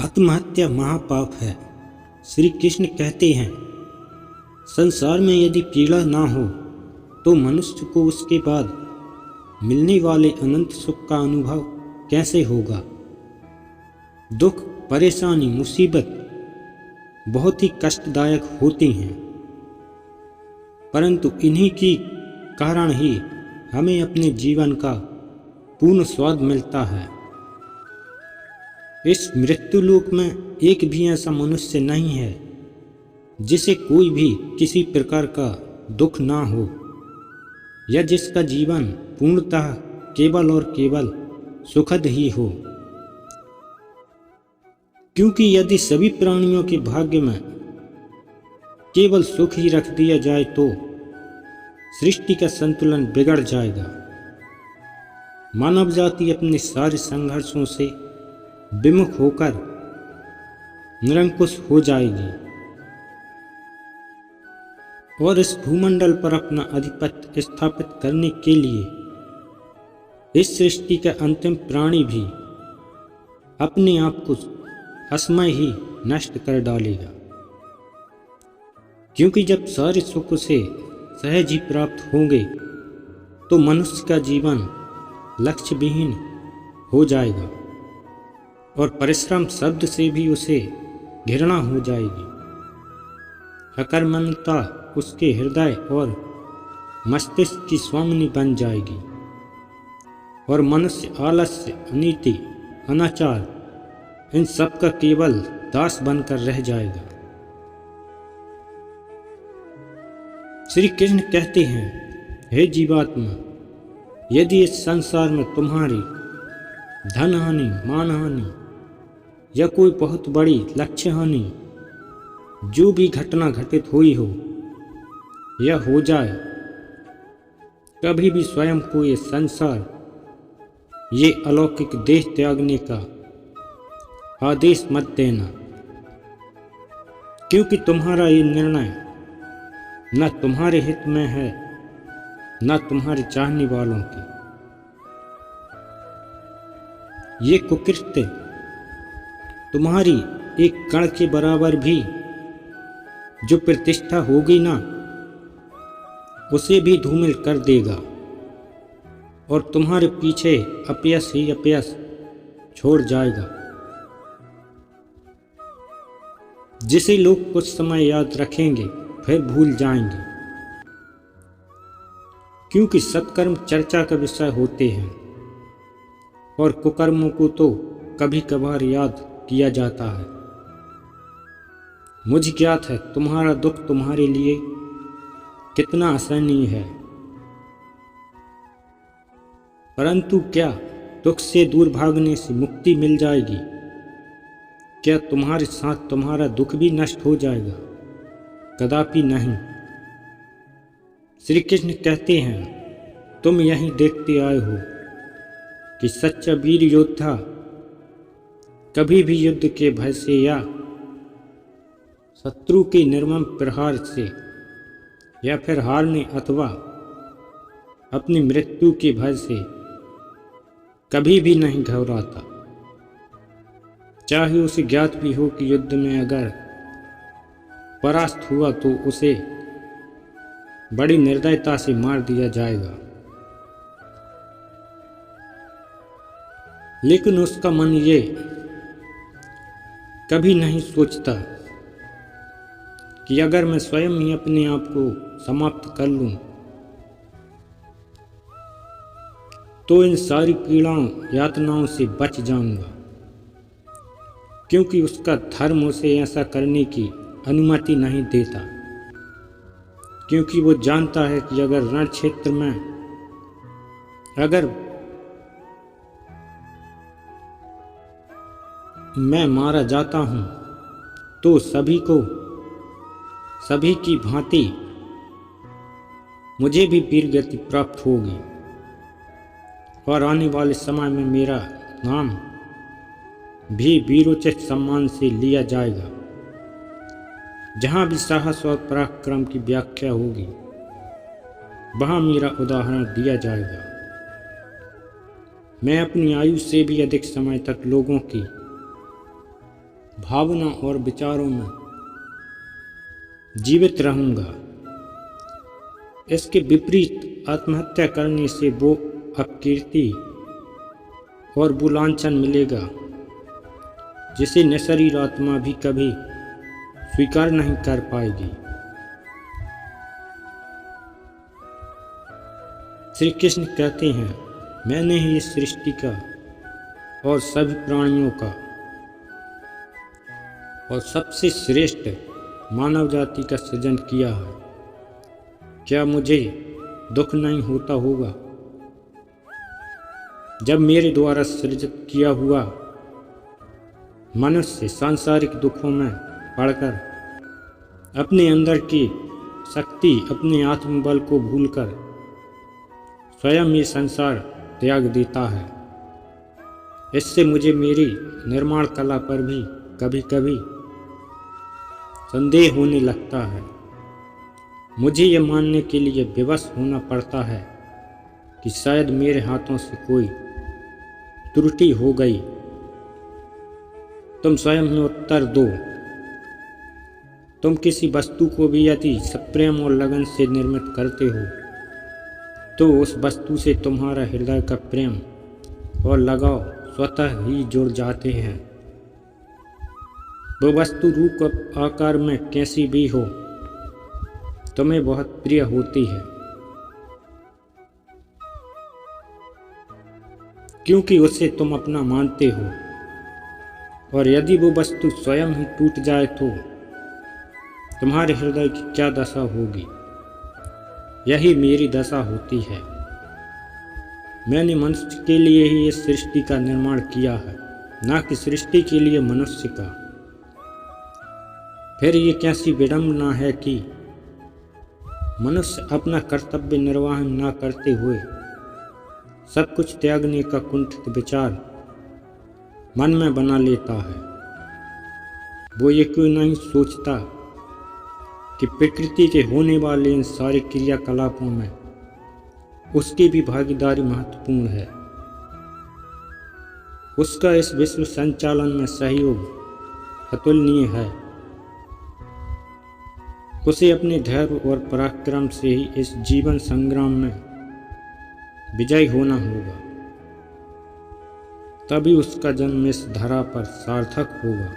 आत्महत्या महापाप है। श्री कृष्ण कहते हैं, संसार में यदि पीड़ा ना हो तो मनुष्य को उसके बाद मिलने वाले अनंत सुख का अनुभव कैसे होगा। दुख, परेशानी, मुसीबत बहुत ही कष्टदायक होती हैं, परंतु इन्हीं की कारण ही हमें अपने जीवन का पूर्ण स्वाद मिलता है। इस मृत्युलोक में एक भी ऐसा मनुष्य नहीं है जिसे कोई भी किसी प्रकार का दुख ना हो, या जिसका जीवन पूर्णतः केवल और केवल सुखद ही हो। क्योंकि यदि सभी प्राणियों के भाग्य में केवल सुख ही रख दिया जाए तो सृष्टि का संतुलन बिगड़ जाएगा। मानव जाति अपने सारे संघर्षों से विमुख होकर निरंकुश हो जाएगी और इस भूमंडल पर अपना आधिपत्य स्थापित करने के लिए इस सृष्टि का अंतिम प्राणी भी अपने आप को असमय ही नष्ट कर डालेगा। क्योंकि जब सारे सुख उसे सहज ही प्राप्त होंगे तो मनुष्य का जीवन लक्ष्य विहीन हो जाएगा और परिश्रम शब्द से भी उसे घृणा हो जाएगी। अकर्मण्यता उसके हृदय और मस्तिष्क की स्वामिनी बन जाएगी और मनुष्य आलस्य, अनीति, अनाचार इन सब का केवल दास बनकर रह जाएगा। श्री कृष्ण कहते हैं, हे जीवात्मा, यदि इस संसार में तुम्हारी धन हानि, मान हानि या कोई बहुत बड़ी लक्ष्य हानि जो भी घटना घटित हुई हो या हो जाए, कभी भी स्वयं को ये संसार, ये अलौकिक देह त्यागने का आदेश मत देना। क्योंकि तुम्हारा ये निर्णय न तुम्हारे हित में है न तुम्हारे चाहने वालों की। ये कुकृत्य तुम्हारी एक कण के बराबर भी जो प्रतिष्ठा होगी ना, उसे भी धूमिल कर देगा और तुम्हारे पीछे अपयश ही अपयश छोड़ जाएगा, जिसे लोग कुछ समय याद रखेंगे फिर भूल जाएंगे। क्योंकि सत्कर्म चर्चा का विषय होते हैं और कुकर्मों को तो कभी कभार याद किया जाता है। मुझे ज्ञात है तुम्हारा दुख तुम्हारे लिए कितना असहनीय है, परंतु क्या दुख से दूर भागने से मुक्ति मिल जाएगी? क्या तुम्हारे साथ तुम्हारा दुख भी नष्ट हो जाएगा? कदापि नहीं। श्री कृष्ण कहते हैं, तुम यहीं देखते आए हो कि सच्चा वीर योद्धा कभी भी युद्ध के भय से या शत्रु के निर्मम प्रहार से या फिर हारने अथवा अपनी मृत्यु के भय से कभी भी नहीं घबराता। चाहे उसे ज्ञात भी हो कि युद्ध में अगर परास्त हुआ तो उसे बड़ी निर्दयता से मार दिया जाएगा, लेकिन उसका मन ये कभी नहीं सोचता कि अगर मैं स्वयं ही अपने आप को समाप्त कर लूं तो इन सारी पीड़ाओं, यातनाओं से बच जाऊंगा। क्योंकि उसका धर्म उसे ऐसा करने की अनुमति नहीं देता। क्योंकि वो जानता है कि अगर रण क्षेत्र में अगर मैं मारा जाता हूं तो सभी की भांति मुझे भी वीर गति प्राप्त होगी और आने वाले समय में मेरा नाम भी वीरोचित सम्मान से लिया जाएगा। जहाँ भी साहस और पराक्रम की व्याख्या होगी वहाँ मेरा उदाहरण दिया जाएगा। मैं अपनी आयु से भी अधिक समय तक लोगों की भावना और विचारों में जीवित रहूंगा। इसके विपरीत आत्महत्या करने से वो अपकीर्ति और बुलांछन मिलेगा जिसे निशरीर आत्मा भी कभी स्वीकार नहीं कर पाएगी। श्री कृष्ण कहते हैं, मैंने ही इस सृष्टि का और सभी प्राणियों का और सबसे श्रेष्ठ मानव जाति का सृजन किया है। क्या मुझे दुख नहीं होता होगा जब मेरे द्वारा सृजित किया हुआ मनुष्य सांसारिक दुखों में पड़कर अपने अंदर की शक्ति, अपने आत्मबल को भूलकर स्वयं ये संसार त्याग देता है। इससे मुझे मेरी निर्माण कला पर भी कभी कभी संदेह होने लगता है। मुझे यह मानने के लिए विवश होना पड़ता है कि शायद मेरे हाथों से कोई त्रुटि हो गई। तुम स्वयं ही उत्तर दो। तुम किसी वस्तु को भी यदि सप्रेम और लगन से निर्मित करते हो तो उस वस्तु से तुम्हारा हृदय का प्रेम और लगाव स्वतः ही जुड़ जाते हैं। वो वस्तु रूप आकार में कैसी भी हो, तुम्हें बहुत प्रिय होती है, क्योंकि उसे तुम अपना मानते हो। और यदि वो वस्तु स्वयं ही टूट जाए तो तुम्हारे हृदय की क्या दशा होगी। यही मेरी दशा होती है। मैंने मनुष्य के लिए ही इस सृष्टि का निर्माण किया है, न कि सृष्टि के लिए मनुष्य का। फिर ये कैसी विडंबना है कि मनुष्य अपना कर्तव्य निर्वाह न करते हुए सब कुछ त्यागने का कुंठित विचार मन में बना लेता है। वो ये क्यों नहीं सोचता कि प्रकृति के होने वाले इन सारे क्रियाकलापों में उसकी भी भागीदारी महत्वपूर्ण है। उसका इस विश्व संचालन में सहयोग अतुलनीय है। उसे अपने धैर्य और पराक्रम से ही इस जीवन संग्राम में विजयी होना होगा, तभी उसका जन्म इस धरा पर सार्थक होगा।